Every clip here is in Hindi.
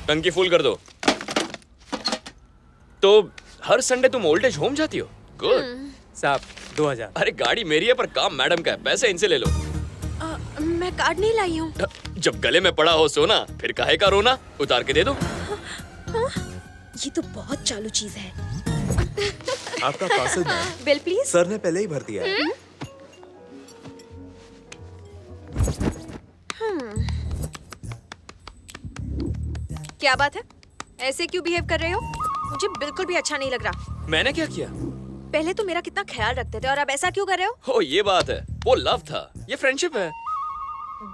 टंकी फुल कर दो। तो हर संडे तुम ओल्ड एज होम जाती हो? गुड। साहब 2000। अरे गाड़ी मेरी है पर काम मैडम का है, पैसे इनसे ले लो। मैं कार्ड नहीं लाई हूँ। जब गले में पड़ा हो सोना, फिर काहे का रोना, उतार के दे दो। ये तो बहुत चालू चीज है। आपका parcel ma'am. Bill please. Sir ने पहले ही भर दिया है। क्या बात है, ऐसे क्यों बिहेव कर रहे हो? मुझे बिल्कुल भी अच्छा नहीं लग रहा। मैंने क्या किया? पहले तो मेरा कितना ख्याल रखते थे और अब ऐसा क्यों कर रहे हो? ओ ये बात है, वो लव था, ये फ्रेंडशिप है।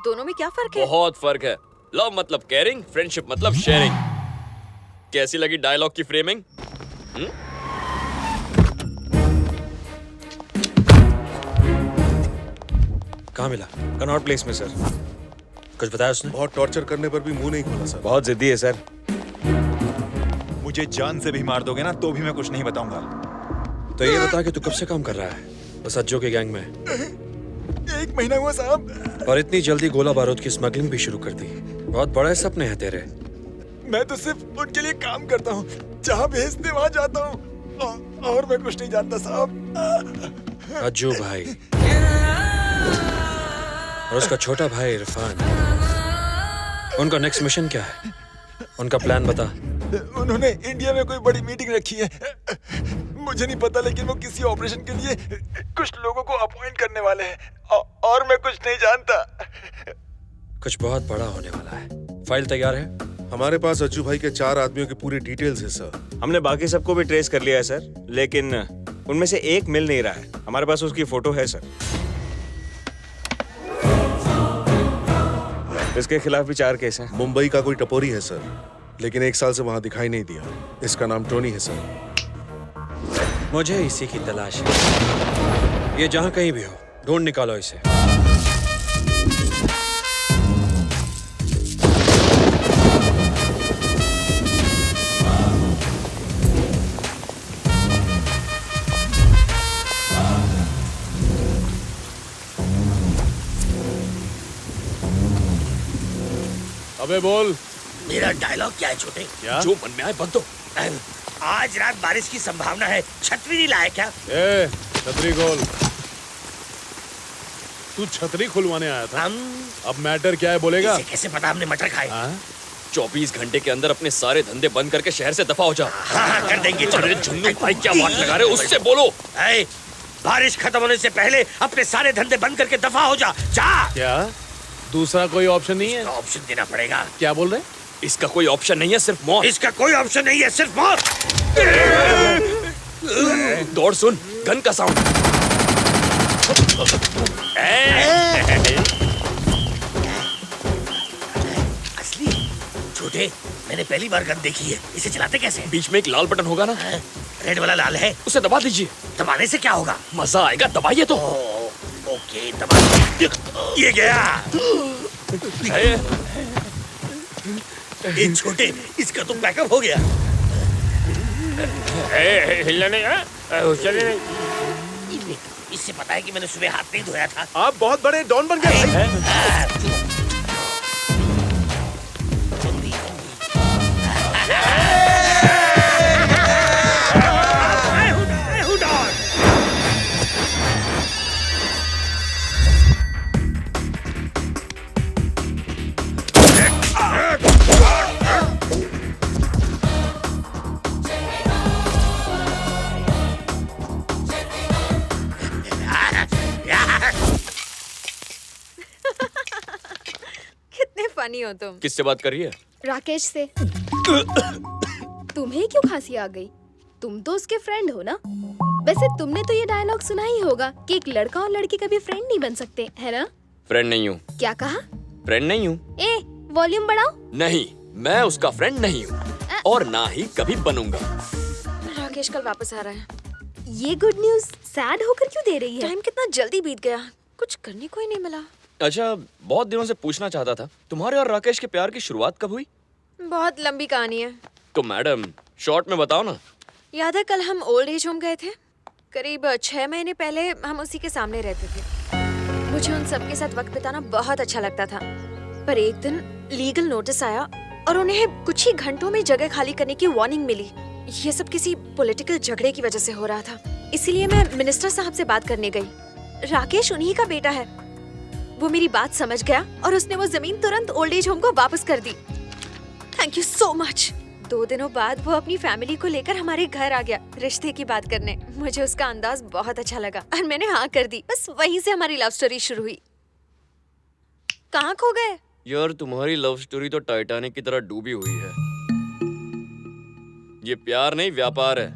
दोनों में क्या फर्क है? बहुत फर्क है। लव मतलब केयरिंग, फ्रेंडशिप मतलब शेयरिंग। कैसी लगी डायलॉग की फ्रेमिंग? कहाँ मिला? कनॉट प्लेस में सर। कुछ बताया उसने? बहुत टॉर्चर करने पर भी मुंह नहीं खोला सर। बहुत जिद्दी है सर। मुझे जान से भी मार दोगे ना तो भी मैं कुछ नहीं बताऊंगा। तो ये बता कि तू कब से काम कर रहा है बस सज्जों के गैंग में? 1 महीना हुआ साहब। और इतनी जल्दी गोला बारूद की स्मगलिंग भी शुरू कर दी। बहुत बड़े सपने हैं तेरे। मैं तो सिर्फ उनके लिए काम करता हूँ, जहाँ भेजते वहाँ जाता हूँ और मैं कुछ नहीं जानता साहब। अज्जू भाई और उसका छोटा भाई इरफान, उनका नेक्स्ट मिशन क्या है? उनका प्लान बता। उन्होंने इंडिया में कोई बड़ी मीटिंग रखी है, मुझे नहीं पता, लेकिन वो किसी ऑपरेशन के लिए कुछ लोगों को अपॉइंट करने वाले हैं और मैं कुछ नहीं जानता। कुछ बहुत बड़ा होने वाला है। फाइल तैयार है? हमारे पास अज्जू भाई के 4 आदमियों की पूरी डिटेल्स है सर। हमने बाकी सबको भी ट्रेस कर लिया है सर, लेकिन उनमें से एक मिल नहीं रहा है। हमारे पास उसकी फोटो है सर। इसके खिलाफ भी 4 केस हैं। मुंबई का कोई टपोरी है सर, लेकिन 1 साल से वहाँ दिखाई नहीं दिया। इसका नाम टोनी है सर। मुझे इसी की तलाश है। ये जहाँ कहीं भी हो, ढूंढ निकालो इसे। अबे बोल। मेरा डायलॉग क्या है छोटे? क्या? जो मन में आए बक दो। आज रात बारिश की संभावना है, छतरी नहीं लाया क्या? ए, छतरी खोल। तू छतरी खुलवाने आया था? अब मैटर क्या है बोलेगा? इसे कैसे पता हमने मटर खाए? 24 घंटे के अंदर अपने सारे धंधे बंद करके शहर से दफा हो जा। हाँ, कर देंगे। अरे झुन्नू भाई क्या बात लगा रहे हो, उससे बोलो। बारिश खत्म होने से पहले अपने सारे धंधे बंद करके दफा हो जा। जा। क्या दूसरा कोई ऑप्शन नहीं है? ऑप्शन देना पड़ेगा। क्या बोल रहे? इसका कोई ऑप्शन नहीं है, सिर्फ मौत। इसका कोई ऑप्शन नहीं है, सिर्फ मौत। दौड़ सुन, गन का साउंड। असली? छोटे, मैंने पहली बार गन देखी है। इसे चलाते कैसे? बीच में एक लाल बटन होगा ना? रेड वाला लाल है। उसे दबा दीजिए। दबाने से क्या होगा? मजा आएगा, दबाइए तो। ओके, दबा। ये गया। ये छोटे, इसका तो बैकअप हो गया। हिलने नहीं। इससे पता है कि मैंने सुबह हाथ नहीं धोया था। आप बहुत बड़े डॉन बन गए भाई। कितने फनी हो तुम। किससे बात कर रही है? राकेश से। तुम्हें क्यों खांसी आ गई? तुम तो उसके फ्रेंड हो ना? वैसे तुमने तो ये डायलॉग सुना ही होगा कि एक लड़का और लड़की कभी फ्रेंड नहीं बन सकते, है ना? फ्रेंड नहीं हूँ। क्या कहा? फ्रेंड नहीं हूँ। ए, वॉल्यूम बढ़ाओ। नहीं, मैं उसका फ्रेंड नहीं हूँ और ना ही कभी बनूंगा। राकेश कल वापस आ रहा है। ये गुड न्यूज सैड होकर क्यों दे रही है? टाइम कितना जल्दी बीत गया, कुछ करने को ही नहीं मिला। अच्छा, बहुत दिनों से पूछना चाहता था, तुम्हारे और राकेश के प्यार की शुरुआत कब हुई? बहुत लंबी कहानी है। तो मैडम शॉर्ट में बताओ ना। याद है कल हम ओल्ड एज होम गए थे? करीब 6 महीने पहले हम उसी के सामने रहते थे। मुझे उन सबके साथ वक्त बिताना बहुत अच्छा लगता था, पर एक दिन लीगल नोटिस आया और उन्हें कुछ ही घंटों में जगह खाली करने की वार्निंग मिली। ये सब किसी पॉलिटिकल झगड़े की वजह से हो रहा था, इसीलिए मैं मिनिस्टर साहब से बात करने गई। राकेश उन्हीं का बेटा है। वो मेरी बात समझ गया और उसने वो जमीन तुरंत ओल्ड एज होम को वापस कर दी। Thank you so much. 2 दिनों बाद वो अपनी फैमिली को लेकर हमारे घर आ गया रिश्ते की बात करने। मुझे उसका अंदाज बहुत अच्छा लगा और मैंने हाँ कर दी। बस वहीं से हमारी लव स्टोरी शुरू हुई। कहाँ खो गए? यार तुम्हारी लव स्टोरी तो टाइटैनिक की तरह डूबी हुई है। ये प्यार नहीं व्यापार है।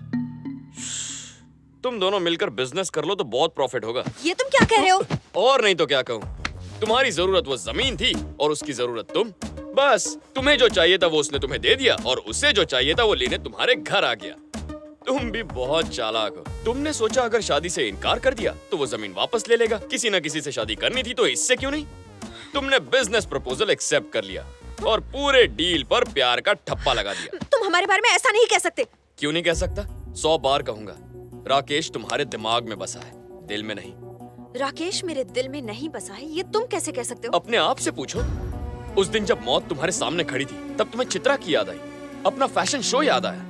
तुम दोनों मिलकर बिजनेस कर लो तो बहुत प्रॉफिट होगा। ये तुम क्या कह रहे हो? और नहीं तो क्या कहूँ। तुम्हारी जरूरत वो जमीन थी और उसकी जरूरत तुम। बस तुम्हें जो चाहिए था वो उसने तुम्हें दे दिया और उसे जो चाहिए था वो लेने तुम्हारे घर आ गया। तुम भी बहुत चालाक हो। तुमने सोचा अगर शादी से इनकार कर दिया तो वो जमीन वापस ले लेगा। किसी न किसी से शादी करनी थी तो इससे क्यों नहीं। तुमने बिजनेस प्रपोजल एक्सेप्ट कर लिया और पूरे डील पर प्यार का ठप्पा लगा दिया। तुम हमारे बारे में ऐसा नहीं कह सकते। क्यों नहीं कह सकता? 100 बार कहूंगा। राकेश तुम्हारे दिमाग में बसा है, दिल में नहीं। राकेश मेरे दिल में नहीं बसा है, ये तुम कैसे कह सकते हो? अपने आप से पूछो। उस दिन जब मौत तुम्हारे सामने खड़ी थी तब तुम्हें चित्रा की याद आई, अपना फैशन शो याद आया,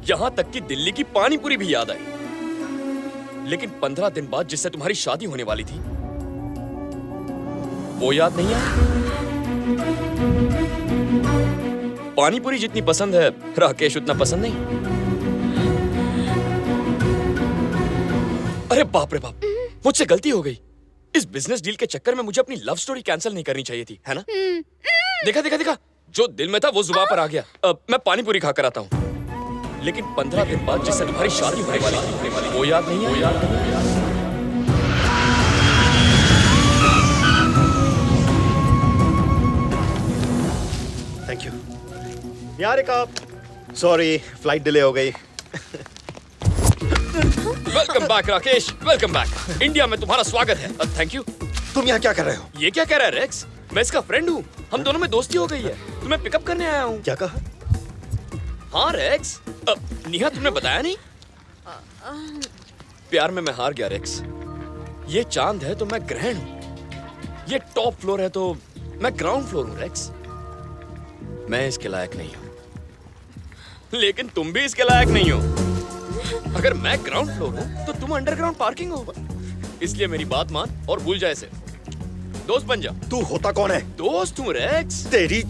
यहाँ तक कि दिल्ली की पानी पूरी भी याद आई। लेकिन 15 दिन बाद जिससे तुम्हारी शादी होने वाली थी वो याद नहीं आई। पानी पूरी जितनी पसंद है राकेश उतना पसंद नहीं। अरे बाप रे बाप, मुझसे गलती हो गई। इस बिजनेस डील के चक्कर में मुझे अपनी लव स्टोरी कैंसिल नहीं करनी चाहिए थी, है ना? देखा देखा देखा, जो दिल में था वो जुबान पर आ गया। मैं पानी पूरी खाकर आता हूँ। लेकिन 15 दिन बाद जिससे तुम्हारी शादी होने वाली थी वो याद नहीं है। Thank you. Niharika, sorry flight delay हो गई। Welcome back Rakesh, welcome back. India में तुम्हारा स्वागत है। Thank you. तुम यहाँ क्या कर रहे हो? ये क्या कह रहा है रेक्स? मैं इसका फ्रेंड हूँ, हम दोनों में दोस्ती हो गई है। तुम्हें पिकअप करने आया हूँ। क्या कहा? हाँ रेक्स। नेहा तुमने बताया नहीं? प्यार में मैं हार गया रेक्स। ये चांद है तो मैं ग्रहण हूँ, ये टॉप फ्लोर है तो मैं ग्राउंड फ्लोर हूँ रेक्स। मैं इसके लायक नहीं हूँ, लेकिन तुम भी इसके लायक नहीं हो। अगर मैं ग्राउंड फ्लोर हूँ तो तुम अंडरग्राउंड पार्किंग हो। इसलिए मेरी बात मान और भूल जा इसे। दोस्त बन जा। तू होता कौन है? दोस्त हूँ रेक्स। तेरी।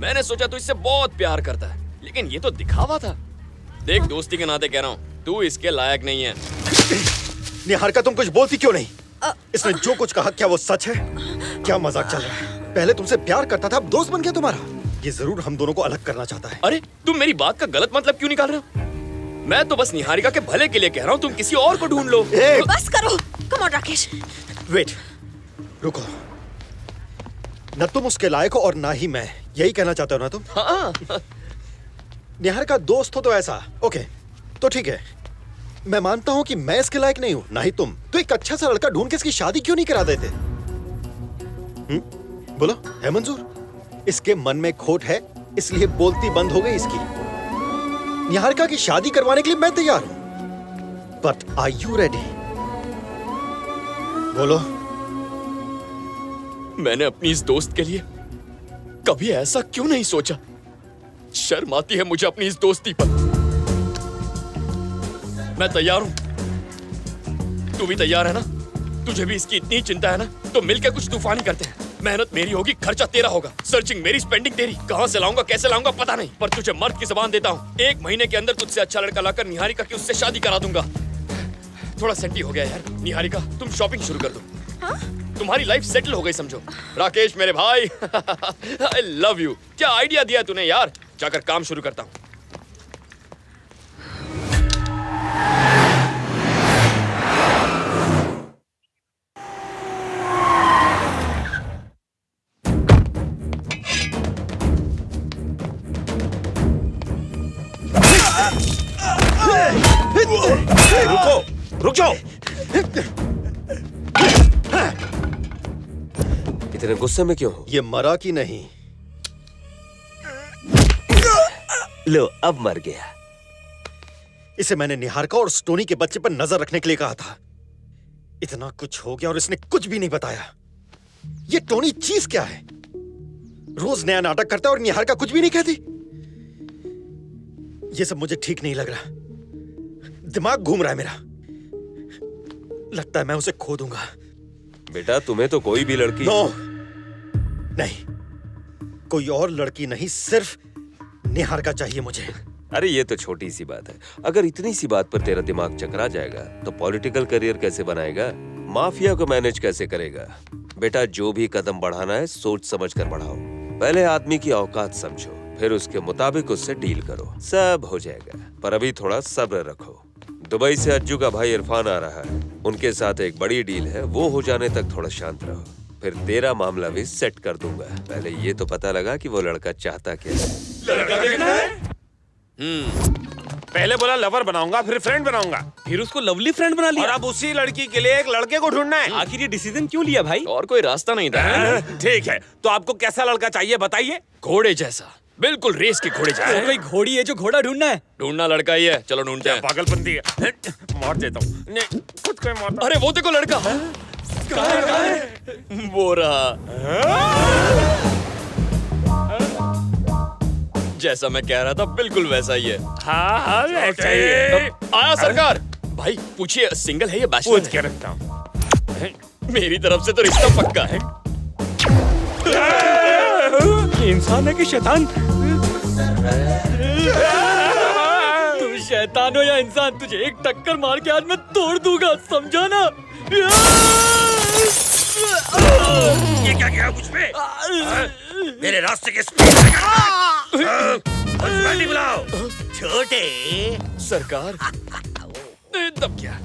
मैंने सोचा तू इससे बहुत प्यार करता है, लेकिन ये तो दिखावा था। देख, दोस्ती के नाते कह रहा हूँ, तू इसके लायक नहीं है। निहारिका, तुम कुछ बोलती क्यों नहीं? इसने जो कुछ कहा क्या वो सच है? क्या मजाक चल रहा है? पहले तुमसे प्यार करता था, अब दोस्त बन गया तुम्हारा। ये जरूर हम दोनों को अलग करना चाहता है। अरे तुम मेरी बात का गलत मतलब क्यों निकाल रहे हो? मैं तो बस निहारिका के भले के लिए कह रहा हूँ, तुम किसी और को ढूंढ लो। बस करो। Come on Rakesh. वेट, रुको। न तुम उसके लायक हो और ना ही मैं, यही कहना चाहते हो ना तुम? हाँ। निहारिका दोस्त हो तो ऐसा। ओके, तो ठीक है। मैं मानता हूं कि मैं इसके लायक नहीं हूं, ना ही तुम। तो एक अच्छा सा लड़का ढूंढ के इसकी शादी क्यों नहीं करा देते? बोलो, है मंजूर? इसके मन में खोट है, इसलिए बोलती बंद हो गई इसकी। निहारिका की शादी करवाने के लिए मैं तैयार हूं, बट आर यू रेडी? बोलो। मैंने अपनी इस दोस्त के लिए कभी ऐसा क्यों नहीं सोचा? शर्म आती है मुझे अपनी इस दोस्ती पर। मैं तैयार हूं। तू भी तैयार है ना? तुझे भी इसकी इतनी चिंता है ना? तो मिलकर कुछ तूफानी करते हैं। मेहनत मेरी होगी, खर्चा तेरा होगा, सर्चिंग मेरी, स्पेंडिंग तेरी। कहां से लाऊंगा, कैसे लाऊंगा पता नहीं, पर तुझे मर्द की जबान देता हूं, 1 महीने के अंदर तुझसे अच्छा लड़का लाकर निहारिका की उससे शादी करा दूंगा। थोड़ा सेंटी हो गया यार। निहारिका, तुम शॉपिंग शुरू कर दो। हाँ? तुम्हारी लाइफ सेटल हो गई समझो। राकेश मेरे भाई, आई लव यू। क्या आइडिया दिया तूने यार। जाकर काम शुरू करता हूँ। रुको, रुक जाओ। इतने गुस्से में क्यों हो? ये मरा कि नहीं? लो, अब मर गया। इसे मैंने निहारिका और स्टोनी के बच्चे पर नजर रखने के लिए कहा था। इतना कुछ हो गया और इसने कुछ भी नहीं बताया। ये टोनी चीज क्या है? रोज नया नाटक करता है और निहारिका कुछ भी नहीं कहती। ये सब मुझे ठीक नहीं लग रहा। दिमाग घूम रहा है मेरा। लगता है मैं उसे खो दूंगा। बेटा तुम्हें तो कोई भी लड़की नो, नहीं, कोई और लड़की नहीं, सिर्फ निहारिका चाहिए मुझे। अरे ये तो छोटी सी बात है। अगर इतनी सी बात पर तेरा दिमाग चकरा जाएगा तो पॉलिटिकल करियर कैसे बनाएगा, माफिया को मैनेज कैसे करेगा? बेटा जो भी कदम बढ़ाना है सोच समझ कर बढ़ाओ। पहले आदमी की औकात समझो, फिर उसके मुताबिक उससे डील करो, सब हो जाएगा। पर अभी थोड़ा सब्र रखो। दुबई से अज्जू का भाई इरफान आ रहा है, उनके साथ एक बड़ी डील है, वो हो जाने तक थोड़ा शांत रहो, फिर तेरा मामला भी सेट कर दूंगा। पहले ये तो पता लगा कि वो लड़का चाहता क्या है। लड़का देखना है? पहले बोला लवर बनाऊंगा, फिर फ्रेंड बनाऊंगा, फिर उसको लवली फ्रेंड बना लिया। और अब उसी लड़की के लिए एक लड़के को ढूंढना है। आखिर ये डिसीजन क्यों लिया भाई? और कोई रास्ता नहीं था। ठीक है, तो आपको कैसा लड़का चाहिए बताइए। घोड़े जैसा, बिल्कुल रेस के घोड़े जैसा। कोई घोड़ी है जो घोड़ा ढूंढना है? ढूंढना लड़का ही है, चलो ढूंढते हैं। पागलपंती है, मार देता हूँ। नहीं, खुद को ही मारता। अरे वो देखो लड़का। कहाँ है? वो रहा। जैसा मैं कह रहा था बिल्कुल वैसा ही है। हाँ, चाहिए। आया सरकार। भाई पूछिए सिंगल है या बैचलर? पूछ के रखता हूँ। मेरी तरफ से तो रिश्ता पक्का है। ये इंसान है कि शैतान? तू शैतान हो या इंसान, तुझे एक टक्कर मार के आज मैं तोड़ दूंगा, समझा ना? ये क्या किया मुझ पे? मेरे रास्ते के बुलाओ छोटे। सरकार तब क्या?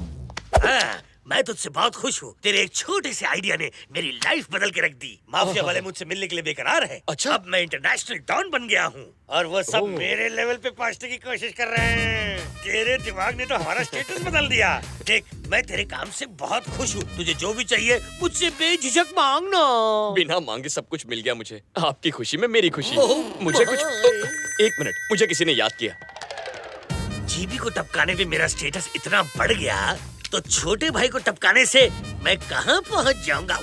मैं तुझसे बहुत खुश हूँ। तेरे एक छोटे से आइडिया ने मेरी लाइफ बदल के रख दी। माफिया वाले मुझसे मिलने के लिए बेकरार हैं। अच्छा? अब मैं इंटरनेशनल डॉन बन गया हूँ और वो सब मेरे लेवल पे पहुँचने की कोशिश कर रहे हैं। तेरे दिमाग ने तो हमारा स्टेटस बदल दिया। देख, मैं तेरे काम से बहुत खुश हूँ। तुझे जो भी चाहिए मुझसे बेझिझक मांगना। बिना मांगे सब कुछ मिल गया मुझे। आपकी खुशी में मेरी खुशी। मुझे कुछ एक मिनट, मुझे किसी ने याद किया। जीबी को टपकाने में मेरा स्टेटस इतना बढ़ गया तो छोटे भाई को टपकाने से मैं कहाँ पहुँच जाऊंगा।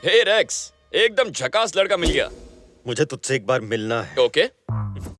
हे रेक्स, एकदम झकास लड़का मिल गया। मुझे तुझसे एक बार मिलना है। ओके